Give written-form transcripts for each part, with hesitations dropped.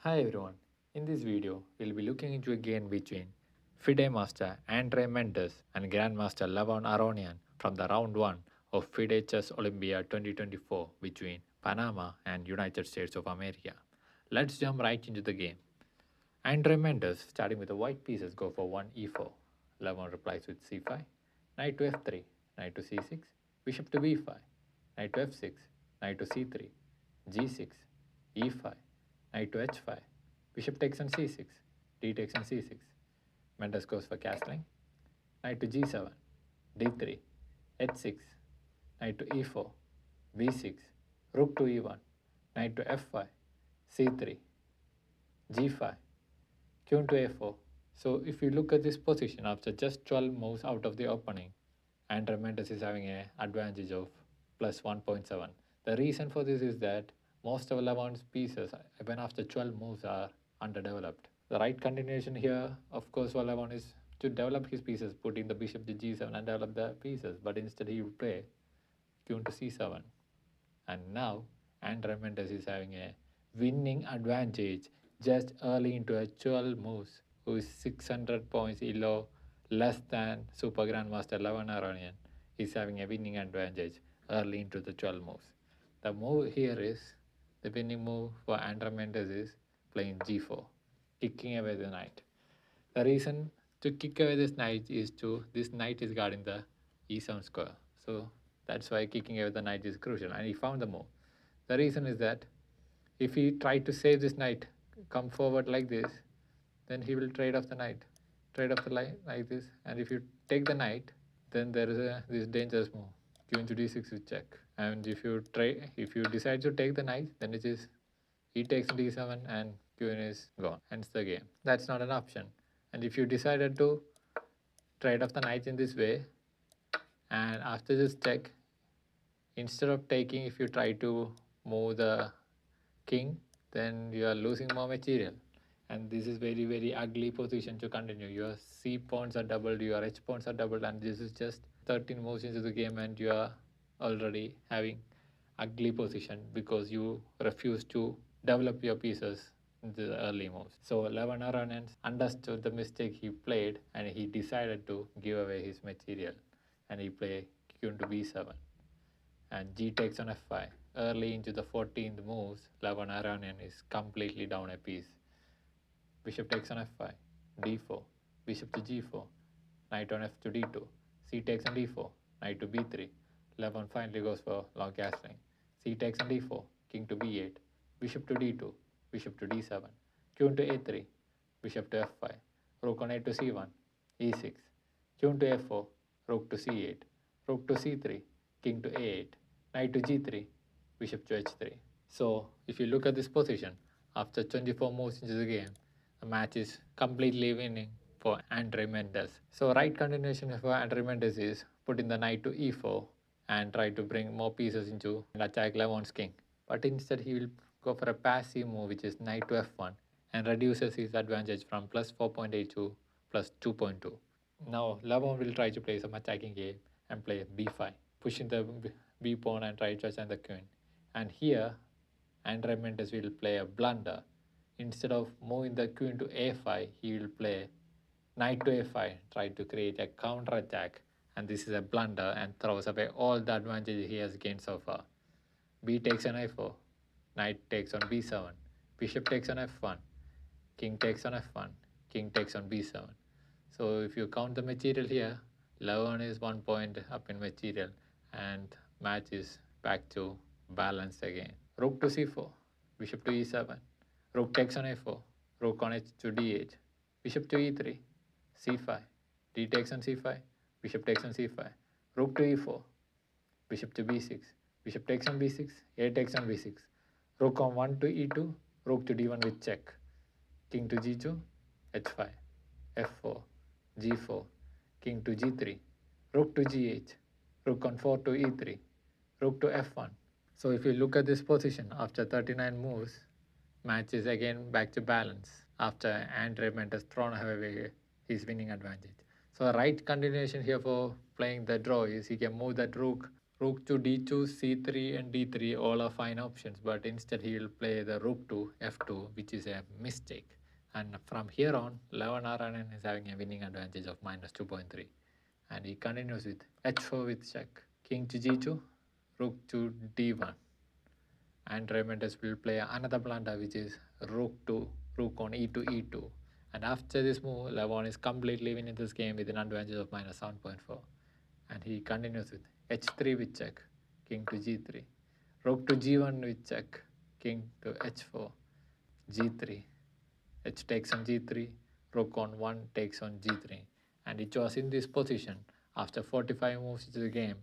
Hi everyone, in this video we'll be looking into a game between FIDE Master Andre Mendes and Grandmaster Levon Aronian from the round 1 of FIDE Chess Olympia 2024 between Panama and United States of America. Let's jump right into the game. Andre Mendes, starting with the white pieces, go for 1 e4. Levon replies with c5, knight to f3, knight to c6, bishop to b5, knight to f6, knight to c3, g6, e5, knight to h5, bishop takes on c6, d takes on c6. Mendes goes for castling, knight to g7, d3, h6, knight to e4, b6, rook to e1, knight to f5, c3, g5, queen to a4. So if you look at this position after just 12 moves out of the opening, Andre Mendes is having an advantage of plus 1.7. The reason for this is that most of Levon's pieces, even after 12 moves, are underdeveloped. The right continuation here, of course, for Levon is to develop his pieces, putting the bishop to g7 and develop the pieces. But instead, he will play queen to c7. And now, Andre Mendes is having a winning advantage just early into a 12 moves, who is 600 points below, less than Super Grandmaster Levon Aronian. Is having a winning advantage early into the 12 moves. The move here is, the winning move for Andre Mendes is playing g4, kicking away the knight. The reason to kick away this knight is this knight is guarding the e7 square. So that's why kicking away the knight is crucial, and he found the move. The reason is that if he tried to save this knight, come forward like this, then he will trade off the knight, trade off the knight like this. And if you take the knight, then there is this dangerous move, queen to d6 with check. And if you decide to take the knight, then it is he takes d7 and queen is gone. Hence the game. That's not an option. And if you decided to trade off the knight in this way, and after this check, instead of taking, if you try to move the king, then you are losing more material. And this is very ugly position to continue. Your c pawns are doubled, your h pawns are doubled, and this is just 13 moves into the game and you are already having ugly position because you refuse to develop your pieces in the early moves. So Levon Aronian understood the mistake he played and he decided to give away his material, and he played queen to b7 and g takes on f5. Early into the 14th moves, Levon Aronian is completely down a piece. Bishop takes on f5, d4, bishop to g4, knight on f to d2, c takes on d4, knight to b3. Levon finally goes for long castling. C takes on d4, king to b8, bishop to d2, bishop to d7, queen to a3, bishop to f5, rook on a to c1, e6, queen to f4, rook to c8, rook to c3, king to a8, knight to g3, bishop to h3. So if you look at this position, after 24 moves into the game, the match is completely winning for Andre Mendes. So right continuation for Andre Mendes is putting the knight to e4 and try to bring more pieces into and attack Levon's king. But instead he will go for a passive move, which is knight to f1, and reduces his advantage from plus 4.8 to plus 2.2. Now Levon will try to play some attacking game and play b5, pushing the b pawn and try to assign the queen. And here Andre Mendes will play a blunder. Instead of moving the queen to a5, he will play knight to a5, try to create a counter attack, and this is a blunder and throws away all the advantage he has gained so far. B takes on a4, knight takes on b7, bishop takes on f1, king takes on f1, king takes on b7. So if you count the material here, Levon is 1 point up in material and match is back to balance again. Rook to c4, bishop to e7, rook takes on a4, rook on h to d8, bishop to e3, c5, d takes on c5, bishop takes on c5, rook to e4, bishop to b6, bishop takes on b6, a takes on b6, rook on 1 to e2, rook to d1 with check, king to g2, h5, f4, g4, king to g3, rook to g8, rook on 4 to e3, rook to f1. So if you look at this position after 39 moves, match is again back to balance after Andre Mendes thrown away his winning advantage. So the right continuation here for playing the draw is he can move that rook Rook to d2, c3 and d3 all are fine options, but instead he will play the rook to f2, which is a mistake. And from here on, Levon Aronian is having a winning advantage of minus 2.3. And he continues with h4 with check, king to g2, rook to d1. And Mendes will play another blunder, which is rook on e2 e2. And after this move, Levon is completely winning this game with an advantage of minus 7.4. And he continues with h3 with check, king to g3, rook to g1 with check, king to h4, g3, h takes on g3, rook on 1 takes on g3. And it was in this position after 45 moves into the game,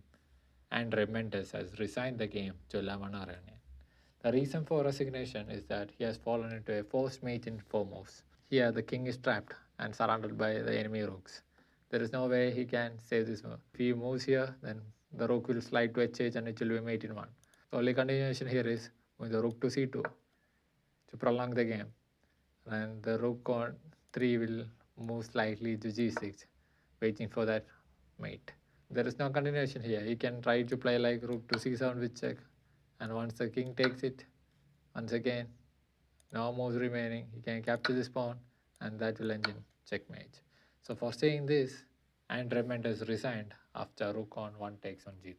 and Mendes has resigned the game to Levon Aronian. The reason for resignation is that he has fallen into a forced mate in 4 moves. Here the king is trapped and surrounded by the enemy rooks. There is no way he can save this move. If he moves here, then the rook will slide to h8 and it will be mate in 1. The only continuation here is with the rook to c2 to prolong the game. And the rook on 3 will move slightly to g6, waiting for that mate. There is no continuation here. He can try to play like rook to c7 with check. And once the king takes it, once again, no moves remaining, he can capture this pawn and that will end in checkmate. So for saying this, Andre Mendes resigned after rook on 1 takes on g3.